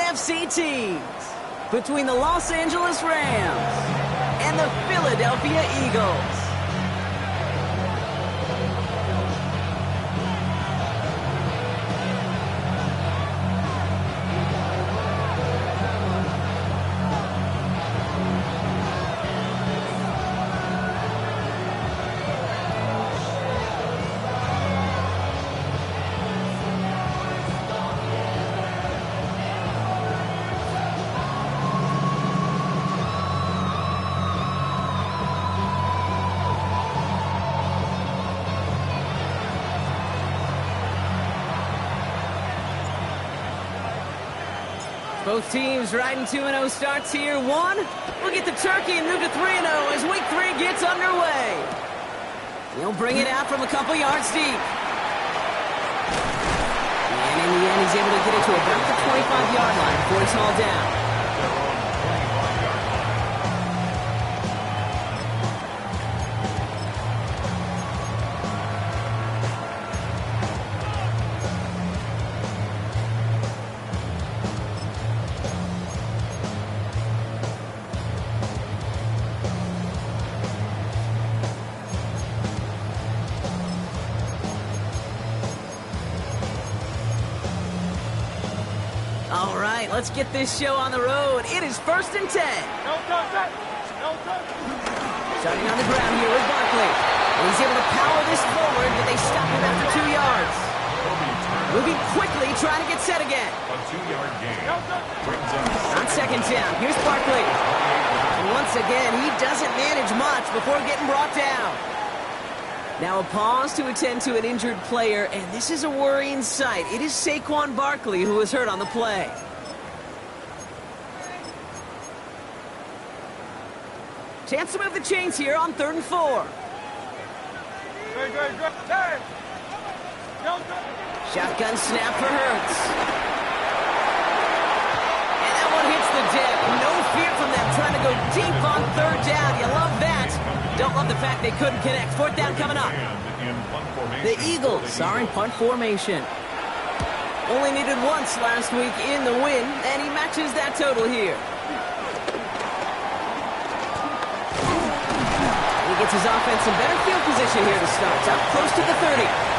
AFC teams between the Los Angeles Rams and the Philadelphia Eagles. Both teams riding 2-0 starts here. One, we'll get the turkey and move to 3-0 as week 3 gets underway. He'll bring it out from a couple yards deep. And in the end, he's able to get it to about the 25-yard line before he's hauled down. All right, let's get this show on the road. It is 1st and 10. Starting on the ground here with Barkley. And he's able to power this forward, but they stop him after 2 yards. Moving quickly, trying to get set again. A 2-yard gain. On 2nd down, here's Barkley. And once again, he doesn't manage much before getting brought down. Now a pause to attend to an injured player, and this is a worrying sight. It is Saquon Barkley who was hurt on the play. Chance to move the chains here on 3rd and 4. Shotgun snap for Hurts. And that one hits the deck. No fear from them trying to go deep on 3rd down. You love that. Don't love the fact they couldn't connect. 4th down coming up. The Eagles are in punt formation. Only needed once last week in the win, and he matches that total here. He gets his offense in better field position here to start. Up close to the 30.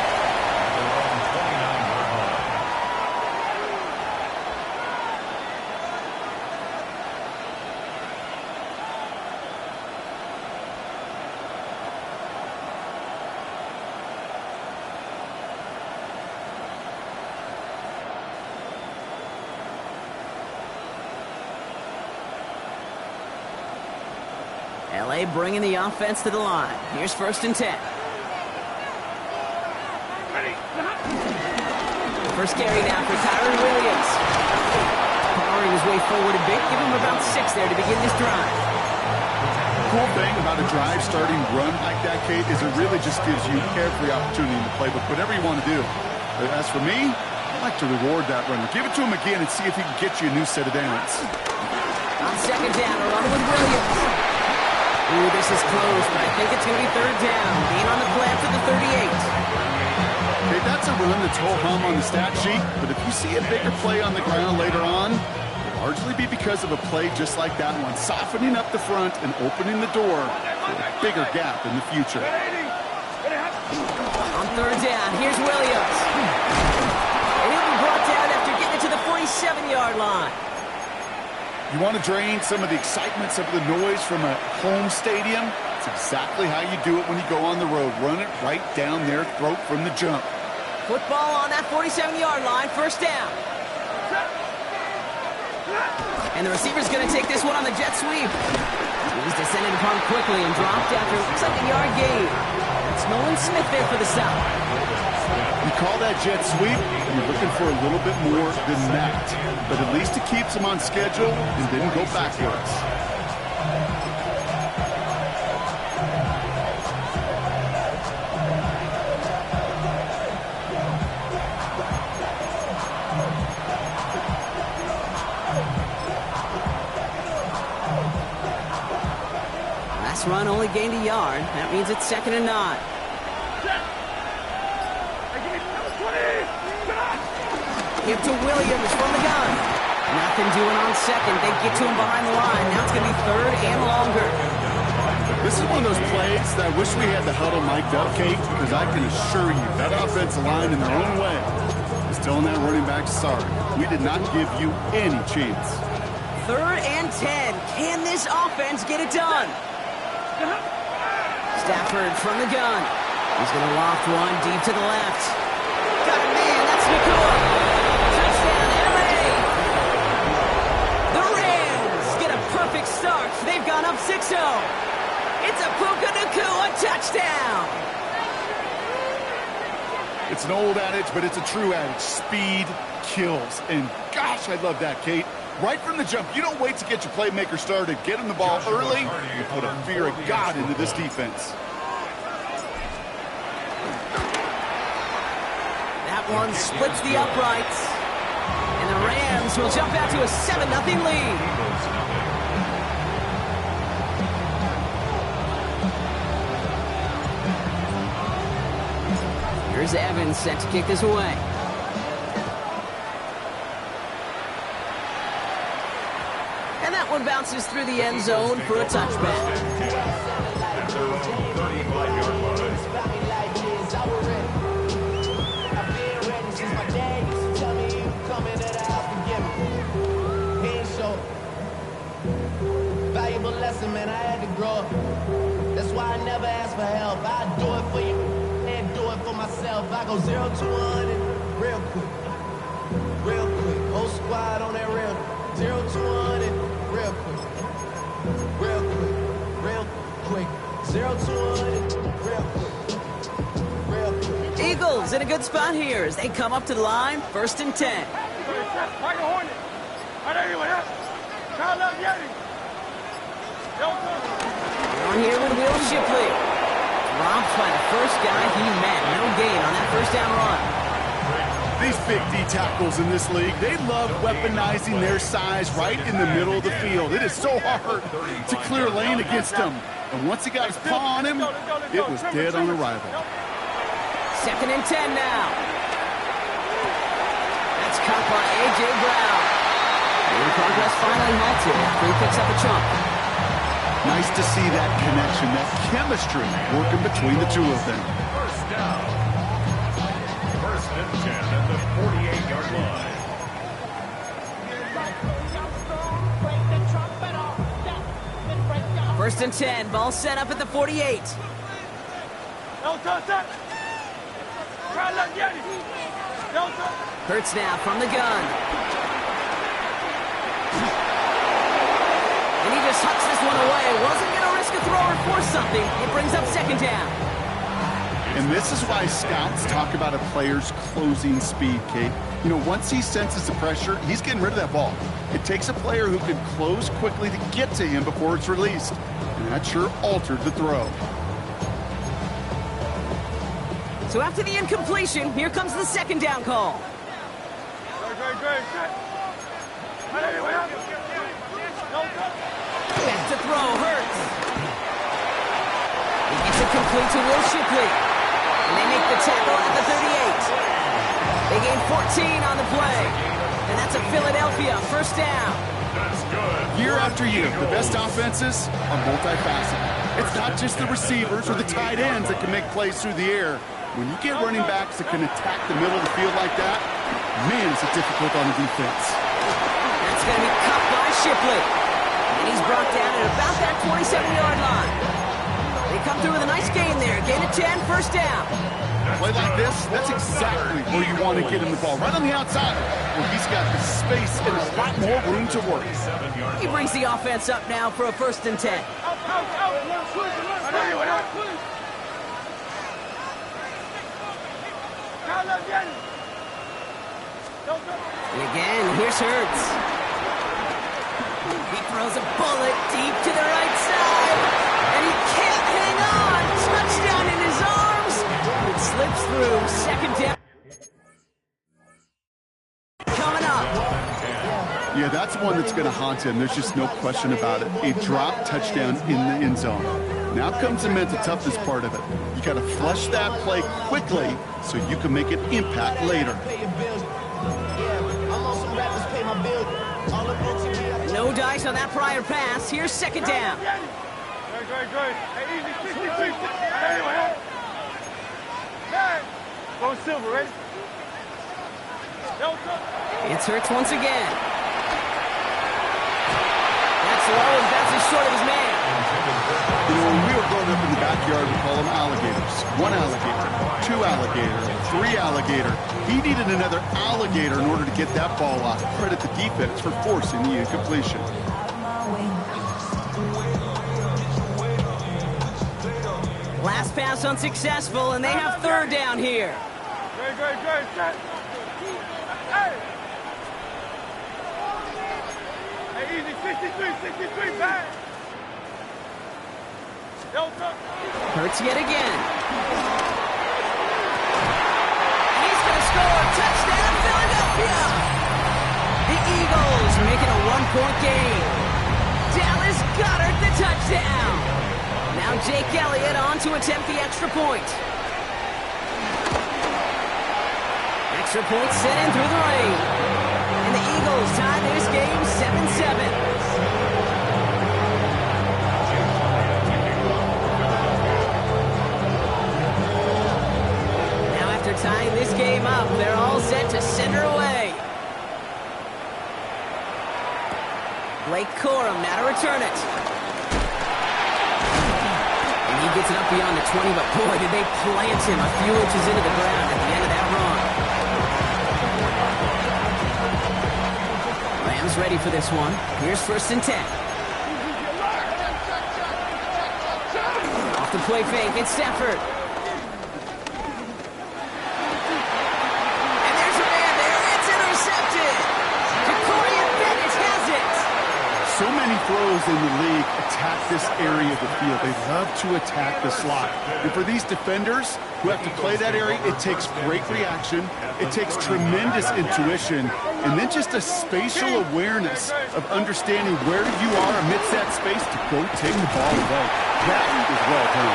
LA bringing the offense to the line. Here's 1st and 10. First carry now for Kyren Williams. Powering his way forward a bit. Give him about 6 there to begin this drive. The cool thing about a drive starting run like that, Kate, is it really just gives you every opportunity in the playbook, whatever you want to do. But as for me, I like to reward that runner. Give it to him again and see if he can get you a new set of downs. On 2nd down, a run with Williams. Ooh, this is close, but I think it's going to be 3rd down. Being on the play after the 38. Okay, that's a run that's ho-hum on the stat sheet, but if you see a bigger play on the ground later on, it'll largely be because of a play just like that one, softening up the front and opening the door for a bigger gap in the future. On 3rd down, here's Williams. And he'll be brought down after getting it to the 47-yard line. You want to drain some of the excitements of the noise from a home stadium? It's exactly how you do it when you go on the road. Run it right down their throat from the jump. Football on that 47-yard line, 1st down. And the receiver's going to take this one on the jet sweep. He's descended upon quickly and dropped after looks like a yard gain. It's Nolan Smith there for the South. You call that jet sweep, you're looking for a little bit more than that. But at least it keeps him on schedule and didn't go backwards. Last run only gained a yard. That means it's 2nd and 9. Give to Williams from the gun. Now nothing doing on second. They get to him behind the line. Now it's going to be third and longer. This is one of those plays that I wish we had the huddle mic'd up, Kate, because I can assure you that offensive line in their own way is telling that running back, sorry, we did not give you any chance. Third and 10. Can this offense get it done? Stafford from the gun. He's going to loft one deep to the left. Got a man. That's Nakua. Touchdown, LA. The Rams get a perfect start. They've gone up 6-0. It's a Puka Nakua touchdown. It's an old adage, but it's a true adage. Speed kills. And gosh, I love that, Kate. Right from the jump, you don't wait to get your playmaker started. Get him the ball early. You put a fear of God into this defense. That one splits the uprights. And the Rams will jump out to a 7-0 lead. Here's Evans set to kick this away. And that one bounces through the end zone for a touchback. Valuable lesson, man, I had to grow up. That's why I never ask for help. I do it for you and do it for myself. I go 0 to 100 real quick. Real quick. Whole squad on that real 0 to 100 real quick. Real quick. Real quick. 0 to 100 real quick. Real quick. Eagles in a good spot here as they come up to the line, 1st and 10. On here with Will Shipley. Dropped by the first guy he met. No gain on that first down run. These big D tackles in this league, they love weaponizing their size right in the middle of the field. It is so hard to clear lane against them. And once he got his paw on him, it was dead on arrival. 2nd and 10 now. That's caught by A.J. Brown. And progress finally halted after he picks up a chunk. Nice to see that connection, that chemistry working between the two of them. First down. 1st and 10 at the 48-yard line. 1st and 10, ball set up at the 48. Hurts now from the gun. And he just hucks this one away. Wasn't going to risk a throw or force something. It brings up 2nd down. And this is why scouts talk about a player's closing speed, Kate. You know, once he senses the pressure, he's getting rid of that ball. It takes a player who can close quickly to get to him before it's released. And that sure altered the throw. So after the incompletion, here comes the 2nd down call. Back to throw, Hurts. He gets it complete to Will Shipley. And they make the tackle at the 38. They gain 14 on the play. And that's a Philadelphia 1st down. That's good. Year after year, the best offenses are multifaceted. It's not just the receivers or the tight ends that can make plays through the air. When you get running backs that can attack the middle of the field like that, man, is it difficult on the defense. That's going to be cut by Shipley. And he's brought down at about that 27-yard line. They come through with a nice gain there. Gain of 10, 1st down. Play like this, that's exactly where you want to get him the ball. Right on the outside, where he's got the space and a lot more room to work. He brings the offense up now for a 1st and 10. And again, here's Hurts. He throws a bullet deep to the right side. And he can't hang on. Touchdown in his arms. It slips through. 2nd down. Coming up. Yeah, that's one that's going to haunt him. There's just no question about it. A drop touchdown in the end zone. Now comes the mental toughness part of it. You got to flush that play quickly so you can make an impact later. I'm on some rappers pay my bills. All of No dice on that prior pass. Here's second down. Go Silver, ready? It's Hurts once again. That's low and bounces short of his man. You know, when we were growing up in the backyard, we call them alligators. One alligator, two alligator, three alligator. He needed another alligator in order to get that ball off. Credit the defense for forcing the incompletion. Last pass unsuccessful, and they have third down here. Great. Hey, easy, 63, back. Hurts yet again. He's going to score. Touchdown, Philadelphia. The Eagles making a one-point game. Dallas Goedert the touchdown. Now Jake Elliott on to attempt the extra point. Extra point sent in through the rain. And the Eagles tie this game 7-7. Tying this game up, they're all set to send her away. Blake Corum now to return it. And he gets it up beyond the 20, but boy, did they plant him a few inches into the ground at the end of that run. Rams ready for this one. Here's 1st and 10. Off the play fake, it's Stafford. So many throws in the league attack this area of the field. They love to attack the slot. And for these defenders who have to play that area, it takes great reaction, it takes tremendous intuition, and then just a spatial awareness of understanding where you are amidst that space to go take the ball away. That is well done.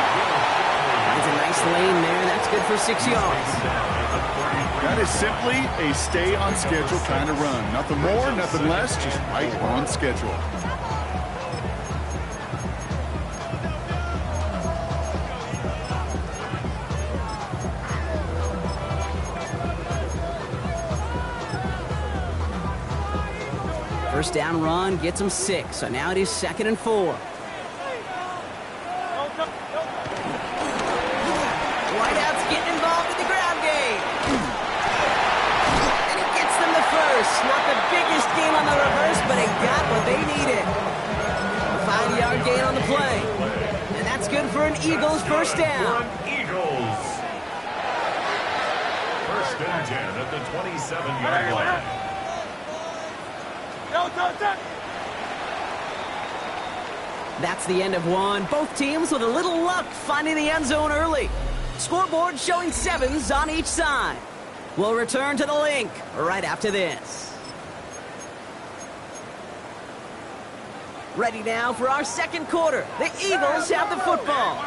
Finds a nice lane there. That's good for 6 yards. That is simply a stay-on-schedule kind of run. Nothing more, nothing less, just right on schedule. First down run gets them 6, so now it is 2nd and 4. Whiteout's getting involved in the ground game. And he gets them the first. Not the biggest game on the reverse, but it got what they needed. A 5-yard gain on the play. And that's good for an Eagles first down. Eagles. 1st and 10 at the 27-yard line. That's the end of one. Both teams with a little luck finding the end zone early. Scoreboard showing 7s on each side. We'll return to the link right after this. Ready now for our second quarter. The Eagles have the football.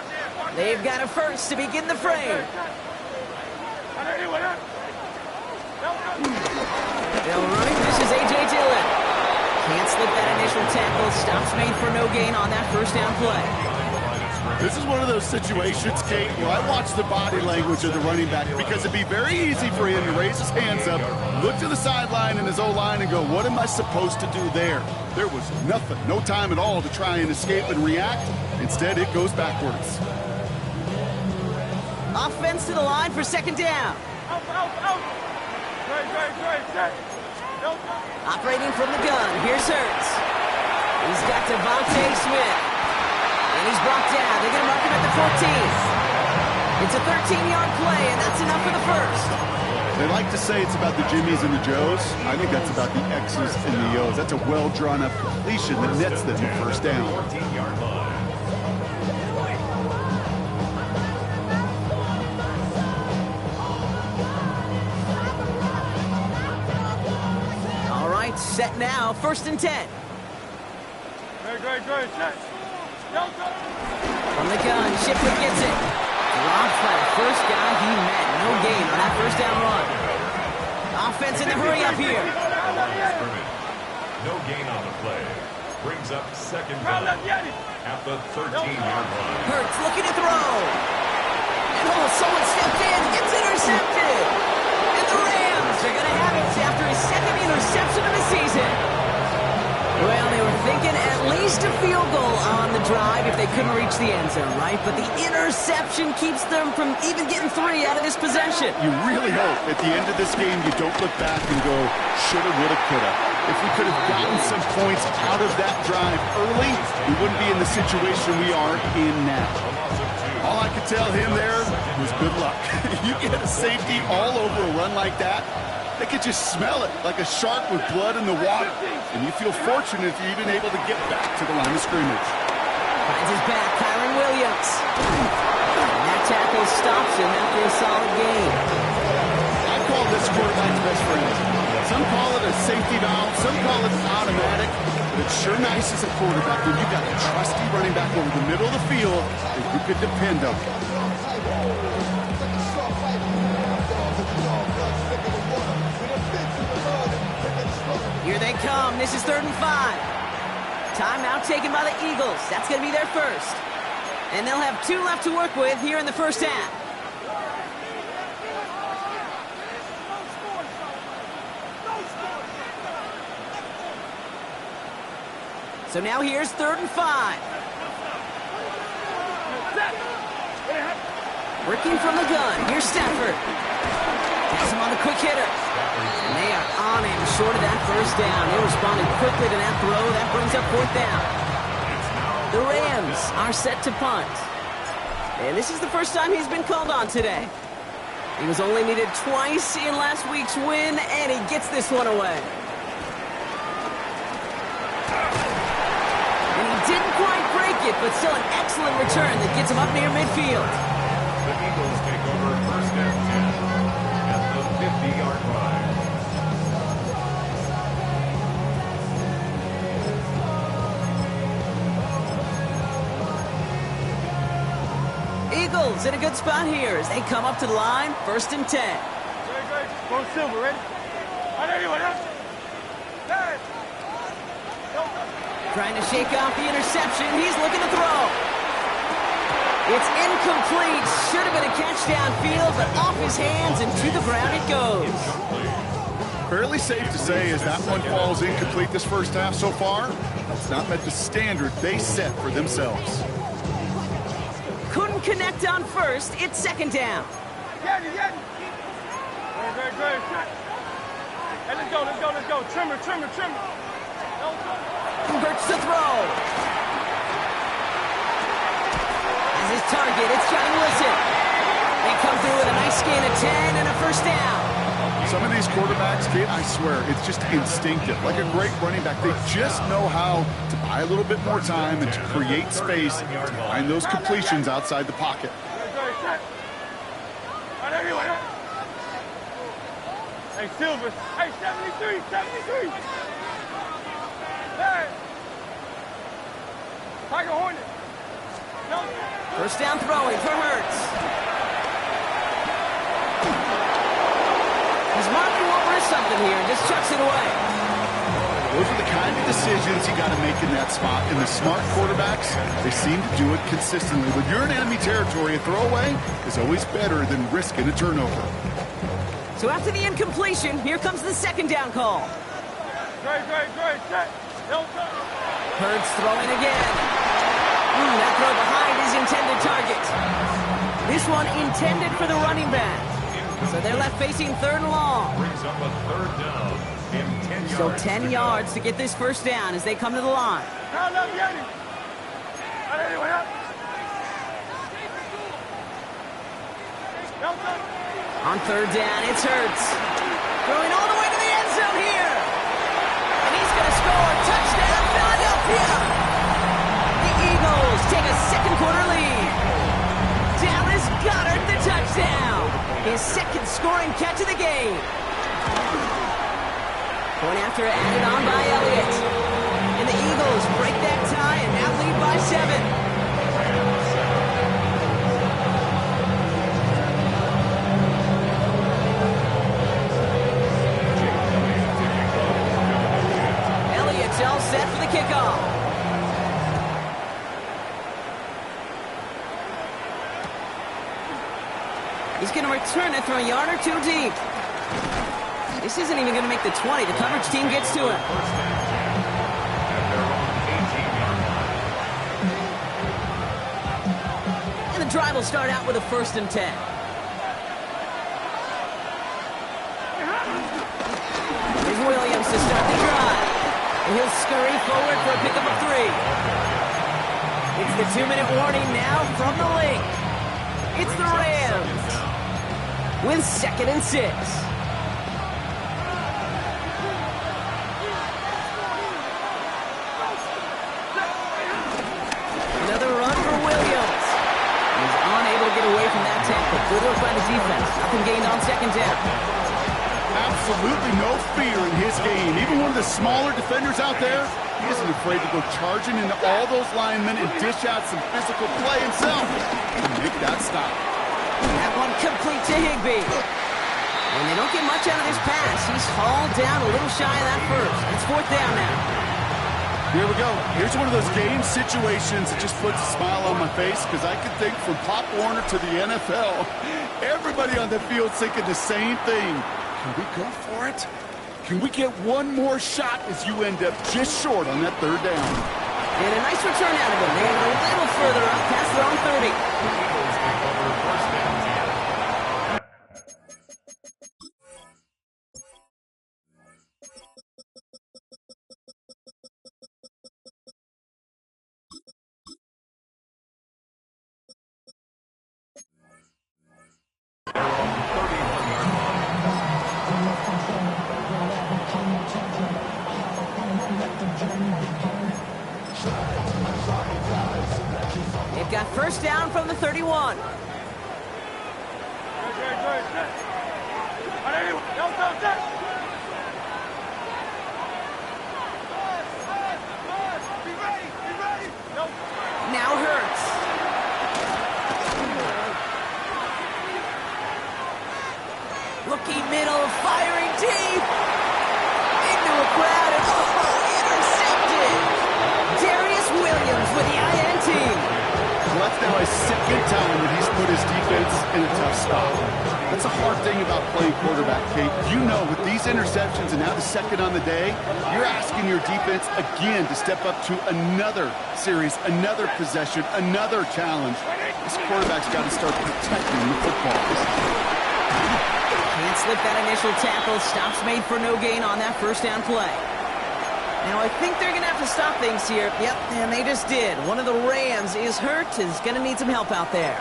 They've got a first to begin the frame. Still running. This is A.J. Dillon. Can't slip that initial tackle. Stops made for no gain on that first down play. This is one of those situations, Kate, where I watch the body language of the running back because it'd be very easy for him to raise his hands up, look to the sideline in his O-line and go, what am I supposed to do there? There was nothing, no time at all to try and escape and react. Instead, it goes backwards. Offense to the line for second down. Operating from the gun, here's Hurts. He's got Devontae Smith. And he's brought down. They're going to mark him at the 14th. It's a 13-yard play, and that's enough for the first. They like to say it's about the Jimmies and the Joes. I think that's about the X's and the O's. That's a well-drawn-up completion that nets them the first down. 14-yard line. Set now, 1st and 10. Great. From the gun, Shipley gets it. Dropped by the first guy he met. No gain on that first down run. Offense in the hurry up here. No gain on the play. Brings up second down at the 13-yard line. Hurts looking to throw. And someone stepped in. It's intercepted. And the Rams are going to have it after his second interception of the season. Well, they were thinking at least a field goal on the drive if they couldn't reach the end zone, right? But the interception keeps them from even getting 3 out of this possession. You really hope at the end of this game you don't look back and go, shoulda, woulda, coulda. If we could have gotten some points out of that drive early, we wouldn't be in the situation we are in now. All I could tell him there was good luck. You get a safety all over a run like that, they could just smell it like a shark with blood in the water. And you feel fortunate if you're even able to get back to the line of scrimmage. Finds his back, Kyren Williams. And that tackle stops him after a solid gain. I call this quarterback's best friend. Some call it a safety valve, some call it automatic. But it's sure nice as a quarterback when you've got a trusty running back over the middle of the field that you could depend on. Here they come. This is 3rd and 5. Timeout taken by the Eagles. That's going to be their first. And they'll have 2 left to work with here in the first half. So now here's 3rd and 5. Working from the gun. Here's Stafford. Takes him on the quick hitter. And they are on him short of that first down. They responded quickly to that throw. That brings up 4th down. The Rams are set to punt. And this is the first time he's been called on today. He was only needed twice in last week's win, and he gets this one away. And he didn't quite break it, but still an excellent return that gets him up near midfield. The Eagles take over 1st and 10 at the 50-yard line. Eagles in a good spot here as they come up to the line, 1st and 10. Go Silver, ready? Trying to shake off the interception. He's looking to throw. It's incomplete. Should have been a catch downfield, but off his hands and to the ground it goes. Fairly safe to say as that one falls incomplete this first half so far, it's not met the standard they set for themselves. Couldn't connect on first. It's 2nd down. Great. Hey, let's go. Trimmer. Hurts to throw. As his target, it's Johnny Wilson. They come through with a nice gain of 10 and a 1st down. Some of these quarterbacks, kid, I swear, it's just instinctive. Like a great running back, they just know how to buy a little bit more time and to create space to find those completions outside the pocket. Hey, Silver. Hey, 73. Hey. Tiger Hornet. No. 1st down throwing for Hurts. He's marking over something here and just chucks it away. Those are the kind of decisions you got to make in that spot. And the smart quarterbacks, they seem to do it consistently. When you're in enemy territory, a throwaway is always better than risking a turnover. So after the incompletion, here comes the 2nd down call. Great. Set. Hurts throwing again. That throw behind his intended target. This one intended for the running back. So they're left facing 3rd and long. Brings up a 3rd down and 10 yards. So 10 yards to get this 1st down as they come to the line. On 3rd down, it's Hurts. Throwing all the way to the end zone here. And he's going to score. Touchdown, Philadelphia. The Eagles take a 2nd quarter lead. Dallas Goedert the touchdown. His 2nd scoring catch of the game. Point after added on by Elliott. And the Eagles break that tie and now lead by 7. He's going to return it from a yard or two deep. This isn't even going to make the 20. The coverage team gets to him. And the drive will start out with a 1st and 10. Here's Williams to start the drive. And he'll scurry forward for a pickup of 3. It's the 2-minute warning now from the link. It's the Rams with 2nd and 6. Another run for Williams. He's unable to get away from that tackle. Good work by the defense. Nothing gained on 2nd down. Absolutely no fear in his game. Even one of the smaller defenders out there, he isn't afraid to go charging into all those linemen and dish out some physical play himself to make that stop. That one complete to Higbee. And they don't get much out of this pass. He's hauled down a little shy of that first. It's 4th down now. Here we go. Here's one of those game situations that just puts a smile on my face because I can think from Pop Warner to the NFL, everybody on the field thinking the same thing. Can we go for it? Can we get one more shot as you end up just short on that 3rd down? And a nice return out of him. They have a little further up past their own 30. They've got 1st down from the 31. Now Hurts. Looking middle, firing deep. Into a crowd and intercepted. Darius Williams with the INT. Well, that's now his 2nd time that he's put his defense in a tough spot. That's a hard thing about playing quarterback, Kate. You know, with these interceptions and now the 2nd on the day, you're asking your defense again to step up to another series, another possession, another challenge. This quarterback's got to start protecting the football. Can't slip that initial tackle. Stops made for no gain on that 1st down play. Now, I think they're going to have to stop things here. Yep, and they just did. One of the Rams is hurt. Is going to need some help out there.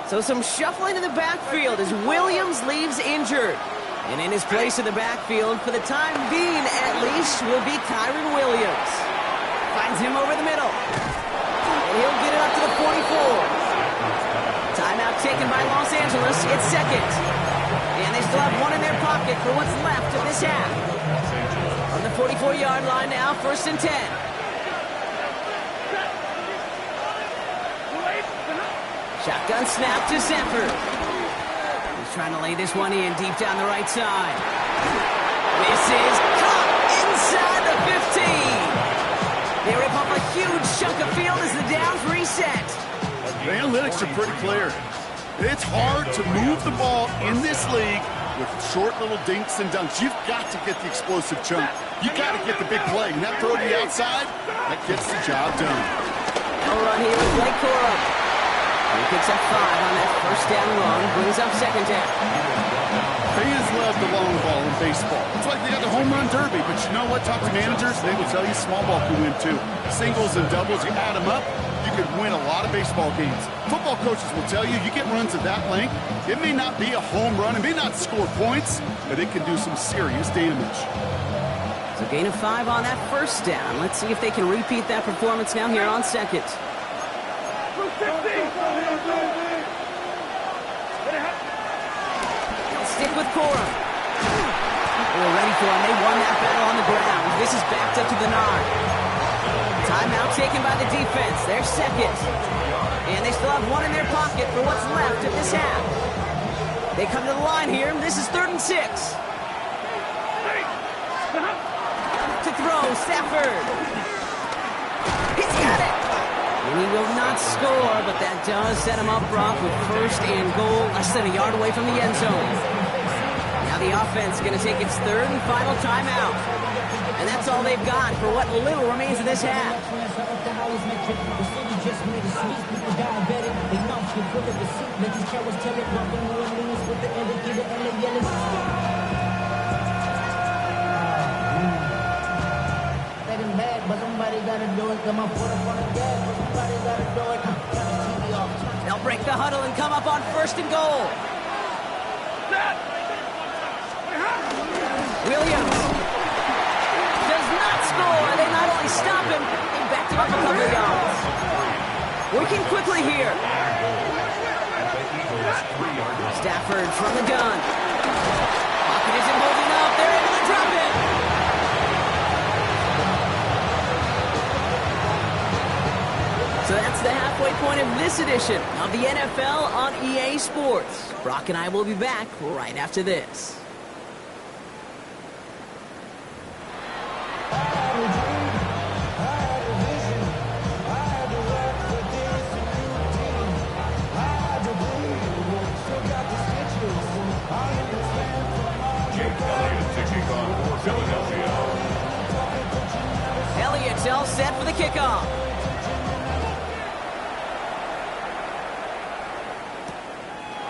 So some shuffling in the backfield as Williams leaves injured. And in his place in the backfield, for the time being at least, will be Kyren Williams. Finds him over the middle. And he'll get it up to the 44. Timeout taken by Los Angeles. It's 2nd. And they still have one in their pocket for what's left of this half. On the 44-yard line now, 1st and 10. Shotgun snap to Zephyr. He's trying to lay this one in deep down the right side. This is caught inside the 15. They rip up a huge chunk of field as the downs reset. The analytics are pretty clear. It's hard to move the ball in this league with short little dinks and dunks. You've got to get the explosive chunk. You've got to get the big play. And that throw to the outside, that gets the job done. A run here with Blake Corum. He picks up 5 on that 1st down run, brings up 2nd down. Fans love the long ball in baseball. It's like they got the home run derby, but you know what? Talk to managers, they will tell you small ball can win too. Singles and doubles, you add them up, you could win a lot of baseball games. Football coaches will tell you, you get runs of that length, it may not be a home run, it may not score points, but it can do some serious damage. So gain of 5 on that 1st down. Let's see if they can repeat that performance now here on 2nd. They'll stick with Corum. They're ready for him. They won that battle on the ground. This is backed up to the 9. Timeout taken by the defense. They're 2nd. And they still have one in their pocket for what's left of this half. They come to the line here. This is 3rd and 6. To throw, Stafford. He's got it. And he will not score, but that does set him up, Brock, with first and goal, less than a yard away from the end zone. Now the offense going to take its third and final timeout. And that's all they've got for what little remains of this half. They'll break the huddle and come up on first and goal. Williams does not score. They not only stop him, they backed him up a couple of yards. Working quickly here. Stafford from the gun. Pocket isn't holding up. They're able to drop it. So that's the halfway point of this edition of the NFL on EA Sports. Brock and I will be back right after this. Elliott's all set for the kickoff.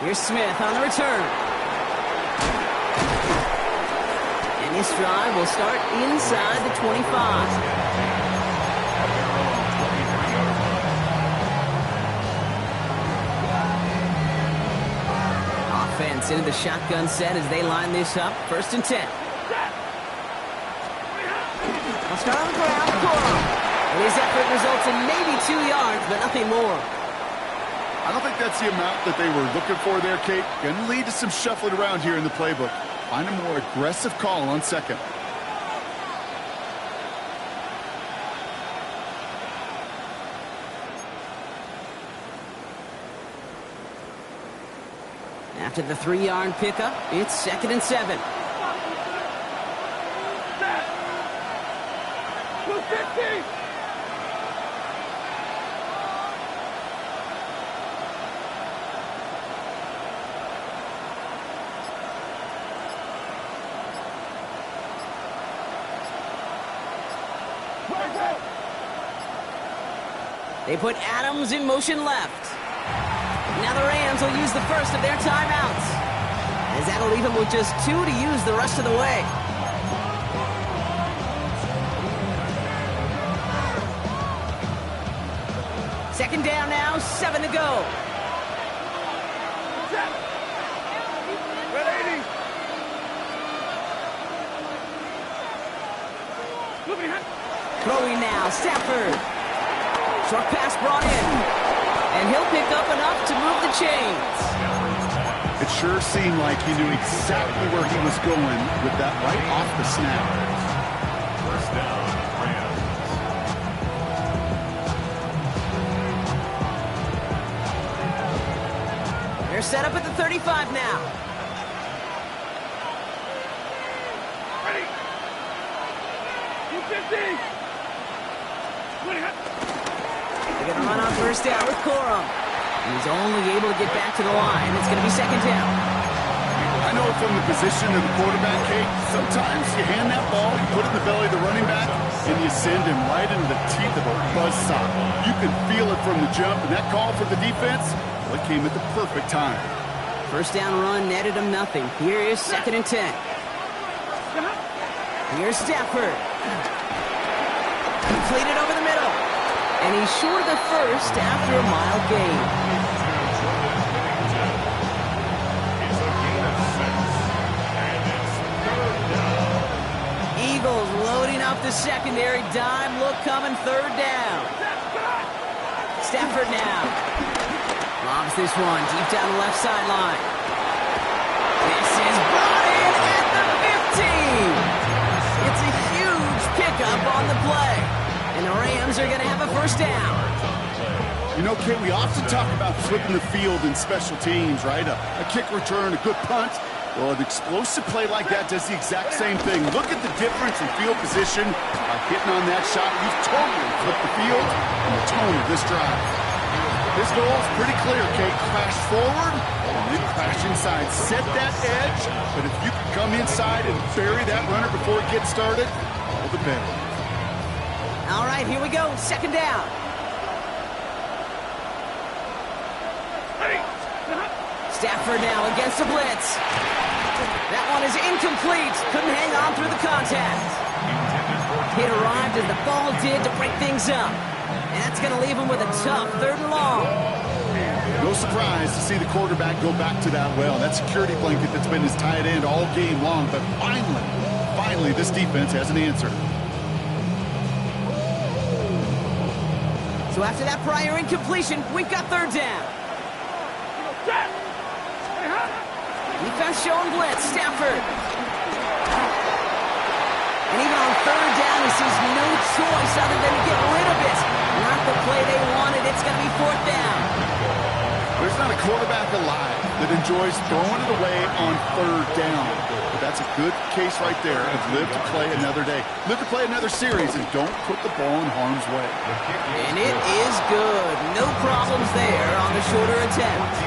Here's Smith on the return. And this drive will start inside the 25. Offense into the shotgun set as they line this up. First and 10. I'll start on the ground. Corum. His effort results in maybe 2 yards, but nothing more. I don't think that's the amount that they were looking for there, Kate. Going to lead to some shuffling around here in the playbook. Find a more aggressive call on second. After the 3-yard pickup, it's 2nd and 7. 250. They put Adams in motion left. Now the Rams will use the first of their timeouts, as that'll leave them with just 2 to use the rest of the way. Second down now, 7 to go. Throwing now, Stafford. Short pass brought in. And he'll pick up enough to move the chains. It sure seemed like he knew exactly where he was going with that right off the snap. First down, Rams. They're set up at the 35 now. Ready. 250. They're going to run on first down with Corum. He's only able to get back to the line. It's going to be second down. I know from the position of the quarterback, Kate, sometimes you hand that ball, you put it in the belly of the running back, and you send him right into the teeth of a buzzsaw. You can feel it from the jump, and that call for the defense, well, it came at the perfect time. First down run netted him nothing. Here is 2nd and 10. Here's Stafford. Completed over the middle. And he's short of the first after a mile gain. Eagles loading up the secondary. Dime look coming, third down. Stafford now. Lobs this one deep down the left sideline. This is brought in at the 15. It's a huge pickup on the play. And the Rams are going to have a first down. You know, Kate, we often talk about flipping the field in special teams, right? A kick return, a good punt. Well, an explosive play like that does the exact same thing. Look at the difference in field position. By hitting on that shot, you've totally flipped the field and the tone of this drive. His goal is pretty clear, Kate. Crash forward and then crash inside. Set that edge, but if you can come inside and bury that runner before it gets started, all the better. All right, here we go. Second down. Stafford now against the blitz. That one is incomplete. Couldn't hang on through the contact. It arrived as the ball did to break things up. And that's going to leave him with a tough 3rd and long. No surprise to see the quarterback go back to that well. That security blanket that's been his tight end all game long. But finally, this defense has an answer. So after that prior incompletion, we've got 3rd down. Defense showing blitz. Stafford. And even on 3rd down, he sees no choice other than to get rid of it. Not the play they wanted. It's going to be 4th down. There's not a quarterback alive that enjoys throwing it away on 3rd down. But that's a good case right there of live to play another day. Live to play another series and don't put the ball in harm's way. And it is good. No problems there on the shorter attempt.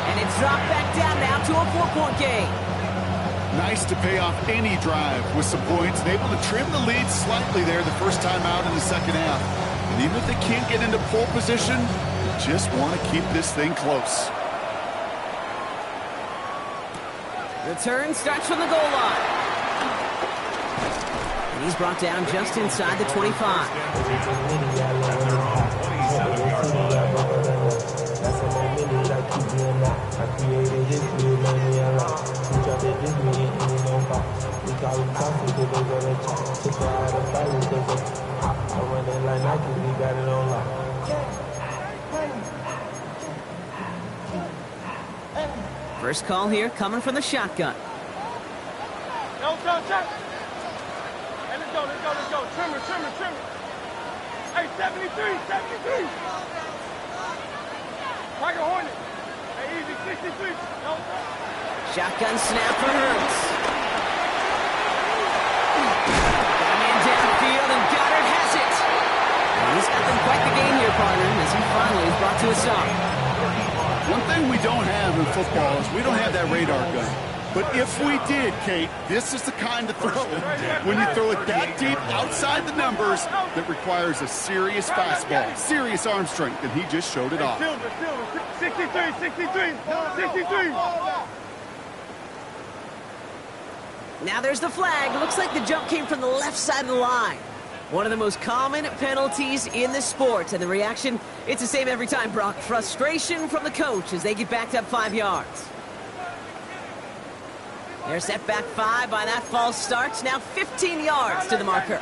And it's dropped back down now to a 4-point game. Nice to pay off any drive with some points and able to trim the lead slightly there the first time out in the second half. And even if they can't get into pole position, just want to keep this thing close. The turn starts from the goal line. And he's brought down just inside the 25. First call here coming from the shotgun. No, check. Hey, let's go. Trimmer. Hey, 73. Tiger Hornet. Hey, easy, 63. No, Shotgun snap for Hurts. Got a man downfield, and Goddard has it. And he's having quite the game here, partner, as he finally is brought to a stop. One thing we don't have in football is we don't have that radar gun. But if we did, Kate, this is the kind of throw, when you throw it that deep outside the numbers, that requires a serious fastball, serious arm strength, and he just showed it off. 63. Now there's the flag. Looks like the jump came from the left side of the line. One of the most common penalties in the sport. And the reaction, it's the same every time, Brock. Frustration from the coach as they get backed up 5 yards. They're set back 5 by that false start. Now 15 yards to the marker.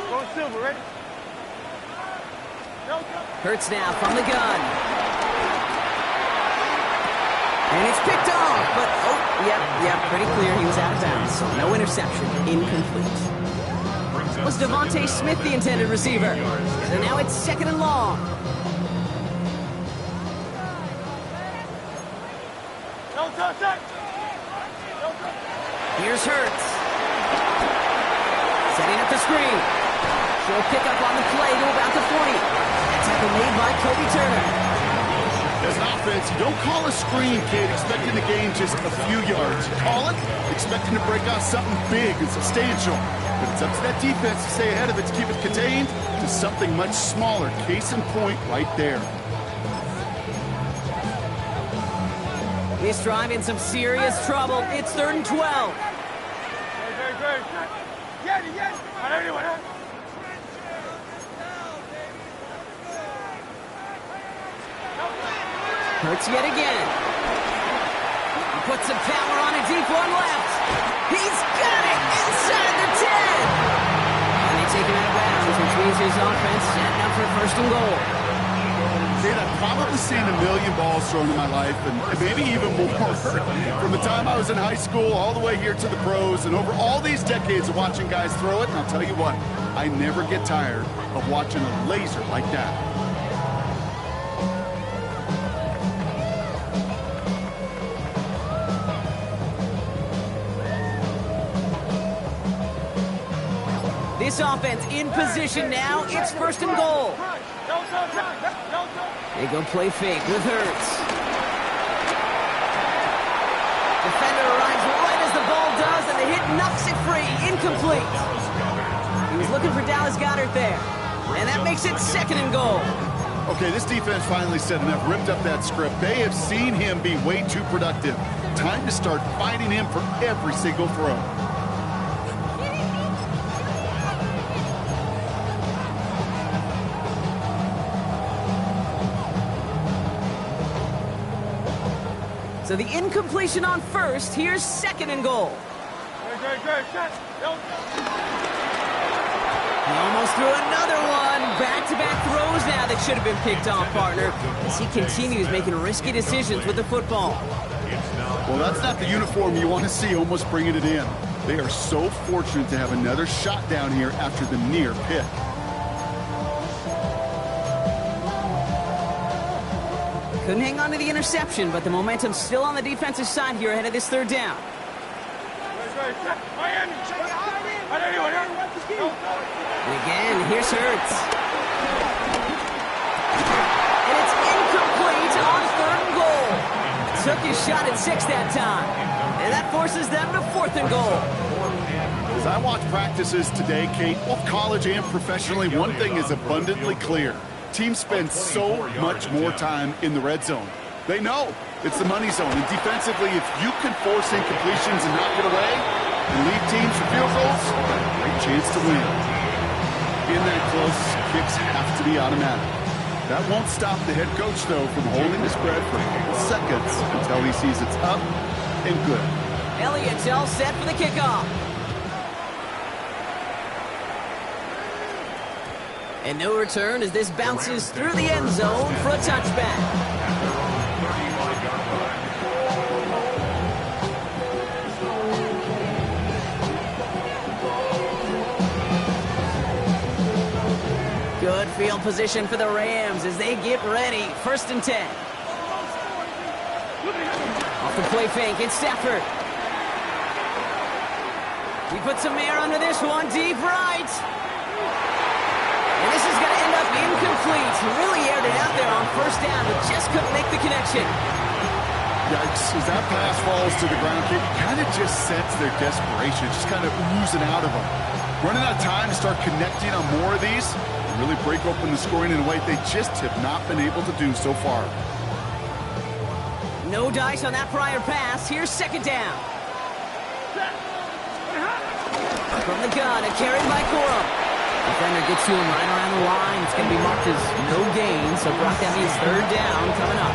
Go Silver, ready? Hurts now from the gun. And it's picked off, but, pretty clear he was out of bounds. So no interception, incomplete. Was Devontae Smith the intended receiver? So now it's 2nd and long. Here's Hurts. Setting up the screen. She'll pick up on the play to about the 40. That tackle made by Kobe Turner. As an offense, you don't call a screen, kid, expecting to gain just a few yards. You call it expecting to break out something big and substantial. But it's up to that defense to stay ahead of it, to keep it contained to something much smaller. Case in point right there. This drive in some serious trouble. It's 3rd and 12. Hurts yet again. He puts some power on a deep one left. He's got it inside the 10. And they take him out of bounds, which means his offense setting up for 1st and goal. Dude, I've probably seen a million balls thrown in my life, and maybe even more. From the time I was in high school all the way here to the pros, and over all these decades of watching guys throw it, and I'll tell you what, I never get tired of watching a laser like that. This offense in position now. It's first and goal. They go play fake with Hurts. Defender arrives right as the ball does, and the hit knocks it free. Incomplete. He was looking for Dallas Goedert there. And that makes it second and goal. Okay, this defense finally said enough, ripped up that script. They have seen him be way too productive. Time to start fighting him for every single throw. So the incompletion on first. Here's second and goal. He almost threw another one. Back-to-back throws now that should have been picked off, partner, as he continues making risky decisions with the football. Well, that's not the uniform you want to see almost bringing it in. They are so fortunate to have another shot down here after the near pick. Couldn't hang on to the interception, but the momentum's still on the defensive side here ahead of this third down. And again, here's Hurts. And it's incomplete on third and goal. Took his shot at 6 that time. And that forces them to fourth and goal. As I watch practices today, Kate, both college and professionally, one thing is abundantly clear. Teams spend so much more time in the red zone. They know it's the money zone. And defensively, if you can force incompletions and knock it away and lead teams to field goals, great chance to win. Being that close, kicks have to be automatic. That won't stop the head coach, though, from holding the spread for a couple seconds until he sees it's up and good. Elliott's all set for the kickoff. And no return as this bounces through the end zone for a touchback. Good field position for the Rams as they get ready. First and 10. Off the play fake, it's Stafford. He puts some air under this one, deep right. And this is going to end up incomplete. He really aired it out there on first down, but just couldn't make the connection. Yikes, as that pass falls to the ground, Kate, you kind of just sense their desperation, just kind of oozing out of them. Running out of time to start connecting on more of these, and really break open the scoring in a way they just have not been able to do so far. No dice on that prior pass. Here's second down. From the gun, a carry by Corum. Defender gets to him right around the line. It's going to be marked as no gain, so Brock, that means third down coming up.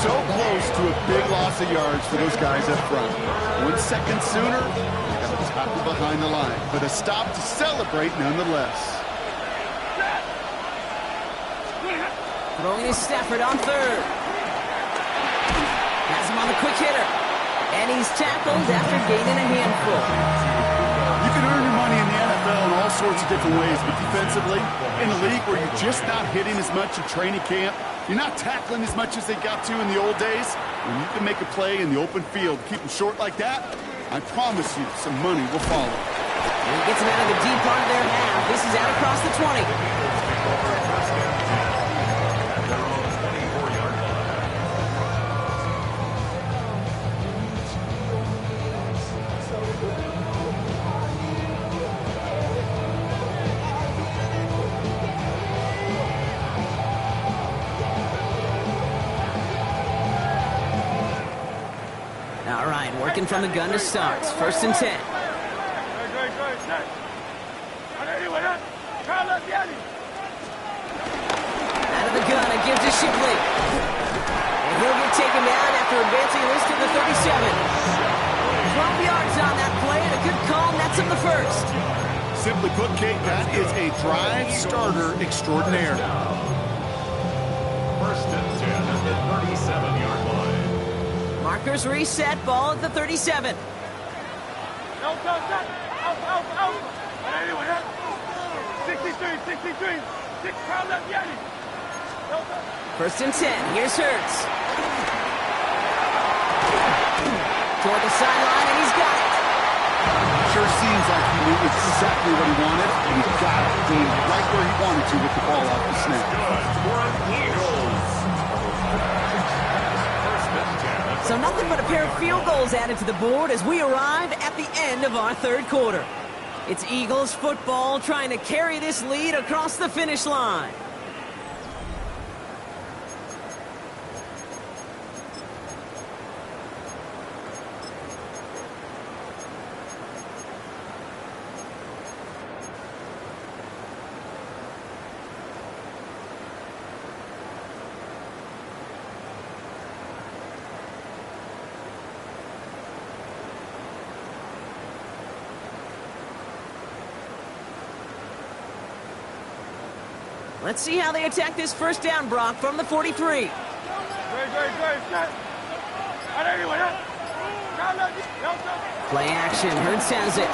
So close to a big loss of yards for those guys up front. 1 second sooner, they got to topple behind the line. But a stop to celebrate nonetheless. Throwing is Stafford on third. Has him on the quick hitter. And he's tackled after gaining a handful. You can earn your money in the NFL in all sorts of different ways, but defensively, in a league where you're just not hitting as much in training camp, you're not tackling as much as they got to in the old days, when you can make a play in the open field, keep them short like that, I promise you some money will follow. And he gets him out of the deep part of their half. This is out across the 20. Working from the gun to start. First and 10. Out of the gun, it gives to Shipley. And he'll get taken down after advancing this to the 37. 12 yards on that play, and a good call nets him the first. Simply put, Kate, that is a drive starter extraordinaire. First and 10 at the 37-yard line. Markers reset, ball at the 37. Out. 63. 6 pound left, Yanni. First and 10. Here's Hurts. Toward the sideline, and he's got it. sure seems like he knew exactly what he wanted, and he got it right where he wanted to with the ball off the snap. So nothing but a pair of field goals added to the board as we arrive at the end of our third quarter. It's Eagles football trying to carry this lead across the finish line. Let's see how they attack this first down, Brock, from the 43. Play action. Hurts has it.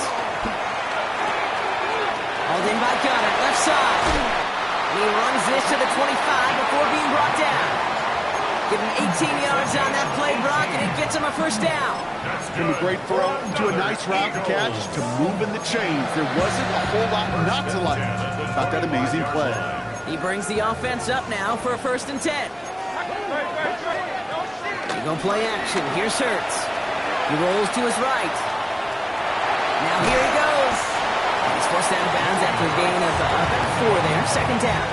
Hauled in by Gunner, left side. And he runs this to the 25 before being brought down. Give him 18 yards on that play, Brock, and it gets him a first down. From a great throw to a nice route to catch to moving the chains. There wasn't a whole lot not to like about that amazing play. He brings the offense up now for a 1st and 10. They go play action. Here's Hurts. He rolls to his right. Now here he goes. He's forced out of bounds after a gain of about 4 there. 2nd down.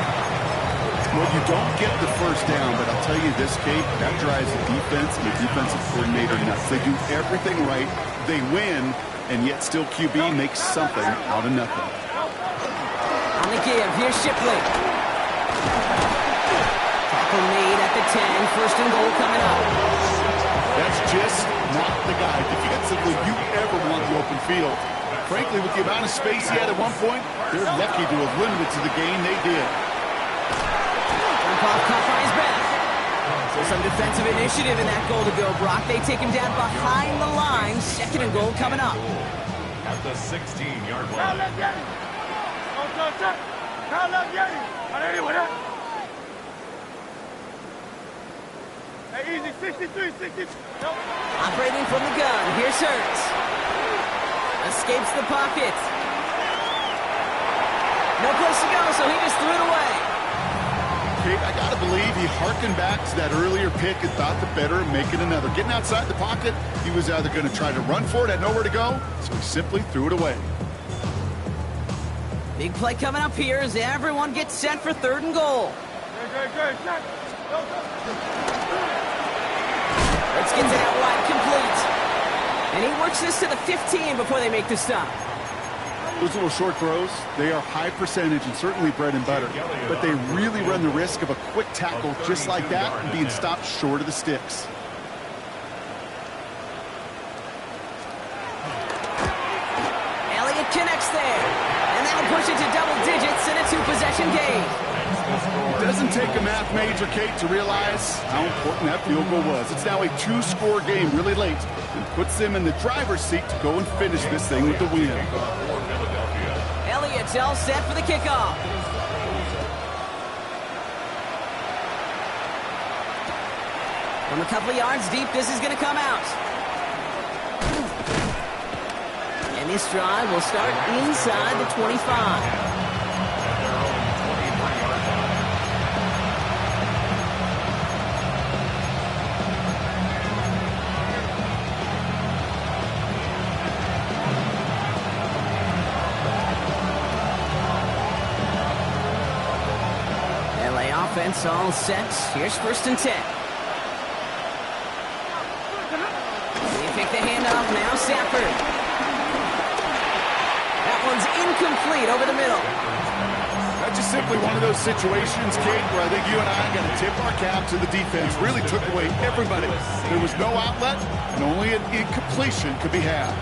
Well, you don't get the first down, but I'll tell you this, Kate, that drives the defense and the defensive coordinator nuts. They do everything right. They win, and yet still QB makes something out of nothing. On the give, here's Shipley. Tackle made at the 10. 1st and goal coming up. That's just not the guy defensively you ever want in the open field. Frankly, with the amount of space he had at one point, they're lucky to have limited to the gain they did. Jump off, caught by his back. So some defensive initiative in that goal to go, Brock. They take him down behind the line. 2nd and goal coming up. At the 16-yard line. Easy, 63, 60. Operating from the gun. Here's Hurts. Escapes the pocket. No place to go, so he just threw it away. Kate, I got to believe he hearkened back to that earlier pick and thought the better of making another. Getting outside the pocket, he was either going to try to run for it, had nowhere to go, so he simply threw it away. Big play coming up here as everyone gets set for 3rd and goal. Redskins out wide, complete. And he works this to the 15 before they make the stop. Those little short throws, they are high percentage and certainly bread and butter. But they really run the risk of a quick tackle just like that and being stopped short of the sticks. Elliott connects there. And that'll push it to double digits in a 2-possession game. It doesn't take a math major, Kate, to realize how important that field goal was. It's now a 2-score game really late and puts them in the driver's seat to go and finish this thing with the win. Elliott's all set for the kickoff. From a couple of yards deep, this is going to come out. And this drive will start inside the 25. Offense all set. Here's 1st and 10. They pick the handoff now. Stafford. That one's incomplete over the middle. That's just simply one of those situations, Kate, where I think you and I got to tip our cap to the defense. Really took away everybody. There was no outlet, and only an incompletion could be had.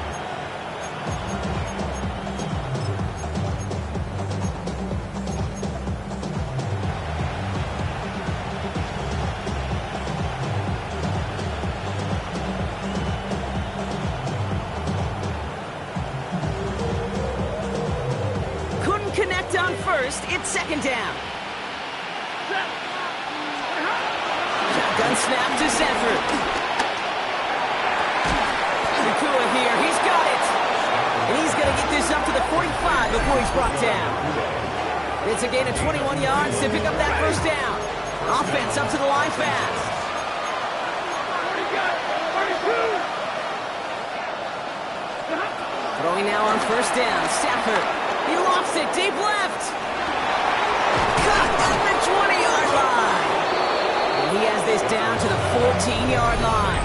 Connect on 1st, it's 2nd down. Shotgun snap to Stafford. Nakua here, he's got it. And he's going the 45 before he's brought down. It's a gain of 21 yards to pick up that first down. Offense up to the line fast. Throwing now on first down. Stafford. He lofts it deep left. Cut at the 20-yard line. And he has this down to the 14-yard line.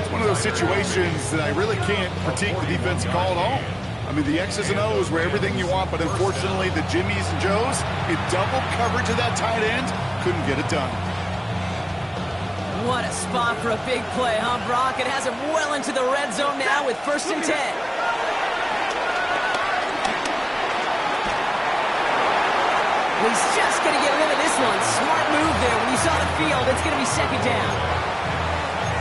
It's one of those situations that I really can't critique the defense call at all. I mean, the X's and O's were everything you want, but unfortunately, the Jimmies and Joes, in double coverage of that tight end, couldn't get it done. What a spot for a big play, huh, Brock? It has him well into the red zone now with 1st and 10. He's just going to get rid of this one. Smart move there. When you saw the field, it's going to be 2nd down.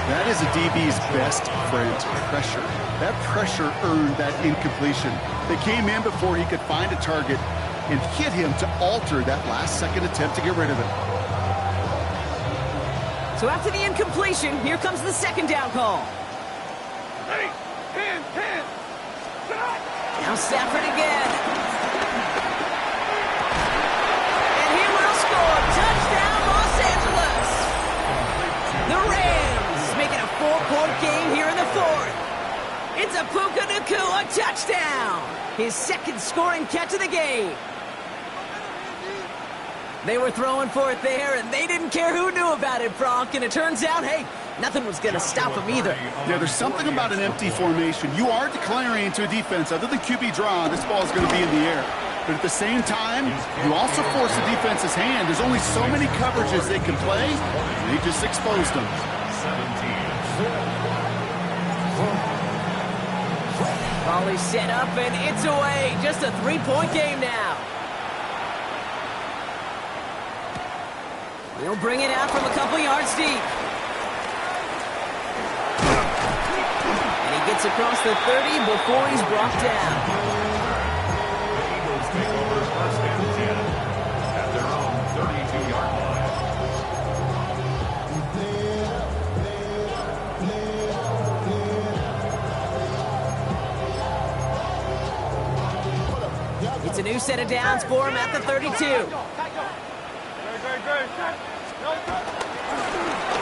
That is a DB's best friend, pressure. That pressure earned that incompletion. They came in before he could find a target and hit him to alter that last-second attempt to get rid of it. So after the incompletion, here comes the 2nd down call. 8, 10, 10. Now Stafford again. And he will score. Touchdown, Los Angeles. The Rams making a 4-point game here in the 4th. It's a Puka Nacua touchdown. His 2nd scoring catch of the game. They were throwing for it there, and they didn't care who knew about it, Brock. And it turns out, hey, nothing was going to stop them either. Yeah, there's something about an empty formation. You are declaring to a defense, other than QB draw, this ball is going to be in the air. But at the same time, you also force the defense's hand. There's only so many coverages they can play, and they just exposed them. 17. Volley set up, and it's away. Just a 3-point game now. He'll bring it out from a couple yards deep. And he gets across the 30 before he's brought down. The Eagles take over 1st and 10 at their own 32-yard line. It's a new set of downs for him at the 32.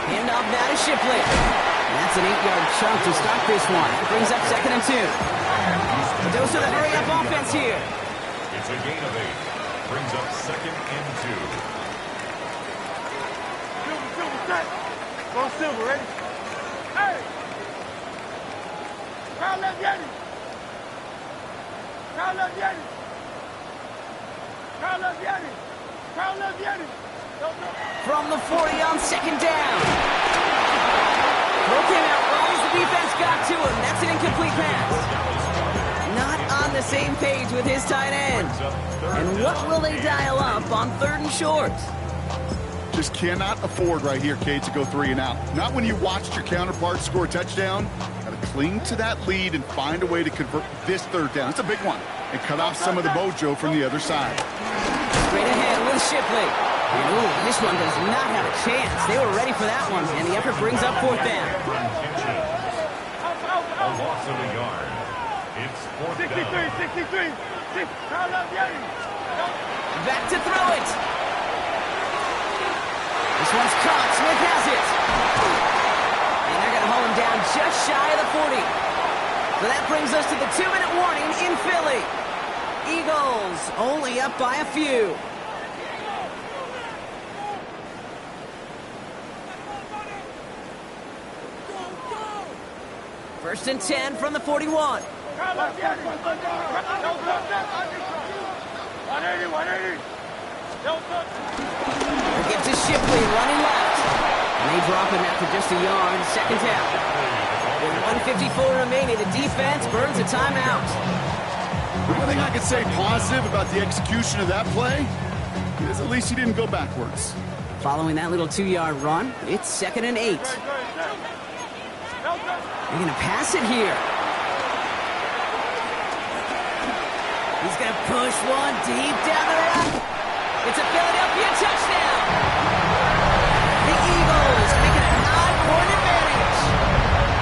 Hand off now to Shipley. And that's an 8-yard chunk to start this one. Brings up 2nd and 2. Dose of the hurry-up offense here. It's a gain of 8. Brings up 2nd and 2. Silver, set. Go Silver, ready? Hey! Crowd left Yeti. Crowd left Yeti. Crowd left Yeti. Crowd left Yeti. From the 40 on 2nd down. Throw came out right as the defense got to him. That's an incomplete pass. Not on the same page with his tight end. And what will they dial up on 3rd and short? Just cannot afford right here, Kate, to go 3 and out. Not when you watched your counterpart score a touchdown. Got to cling to that lead and find a way to convert this 3rd down. It's a big one. And cut off some of the mojo from the other side. Straight ahead with Shipley. And ooh, this one does not have a chance. They were ready for that one, and the effort brings up 4th down. A loss of a yard. It's 4th 63, down. 63. Crowd left Yeti. Back to throw it. This one's caught. Smith has it. And they're going to hold him down just shy of the 40. So that brings us to the 2-minute warning in Philly. Eagles only up by a few. First and 10 from the 41. 180, 180. They get to Shipley running left. And they drop him after just a yard. 2nd down. With 1:54 remaining, the defense burns a timeout. The one thing I could say positive about the execution of that play is at least he didn't go backwards. Following that little 2-yard run, it's 2nd and 8. They're going to pass it here. He's going to push one deep down the right. It's a Philadelphia touchdown. The Eagles making a 9-point advantage.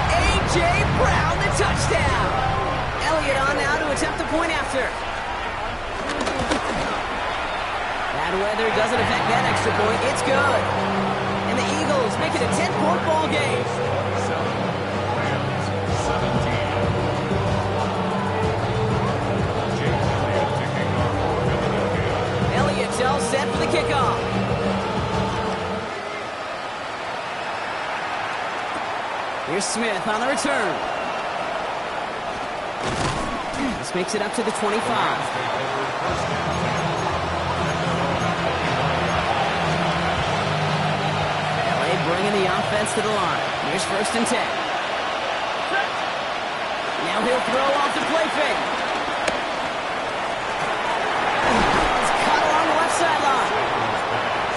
A.J. Brown, the touchdown. Elliott on now to attempt the point after. Bad weather doesn't affect that extra point. It's good. And the Eagles make it a 10-point ball game. 17. Elliott's all set for the kickoff. Here's Smith on the return. This makes it up to the 25. LA bringing the offense to the line. Here's 1st and 10. Now he'll throw off the play fake. It's cut along the left sideline.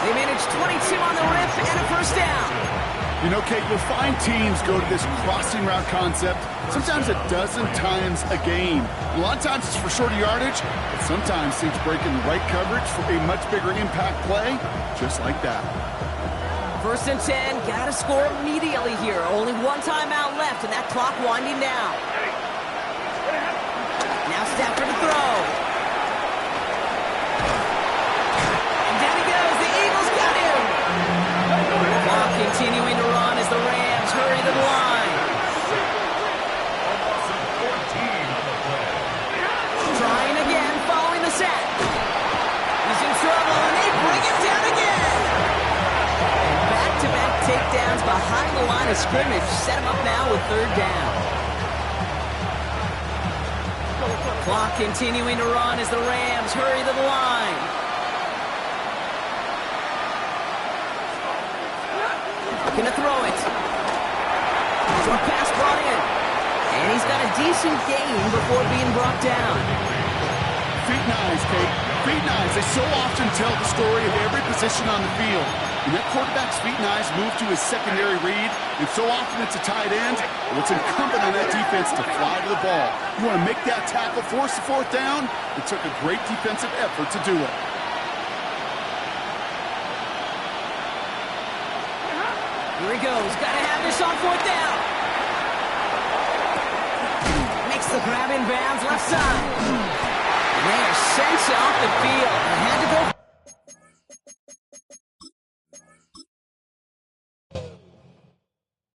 They managed 22 on the rip and a 1st down. You know, Kate, you'll find teams go to this crossing route concept sometimes a dozen times a game. A lot of times it's for shorter yardage, but sometimes teams break in the right coverage for a much bigger impact play, just like that. 1st and 10, gotta score immediately here. Only one timeout left, and that clock winding down. Now Stafford to throw. And down he goes. The Eagles got him. Clock continuing to run as the Rams hurry to the line. Trying again, following the set. He's in trouble, and they bring him down again. And back-to-back takedowns behind the line of scrimmage set him up now with 3rd down. Clock continuing to run as the Rams hurry to the line. Gonna throw it. Short pass brought in. And he's got a decent gain before being brought down. Feet and eyes, Kate. Feet and eyes. They so often tell the story of every position on the field. And that quarterback's feet and eyes move to his secondary read, and so often it's a tight end, and it's incumbent on that defense to fly to the ball. You want to make that tackle, force the 4th down. It took a great defensive effort to do it. Here he goes. Got to have this on 4th down. Makes the grab in bounds left side. And they are sent off the field. They had to go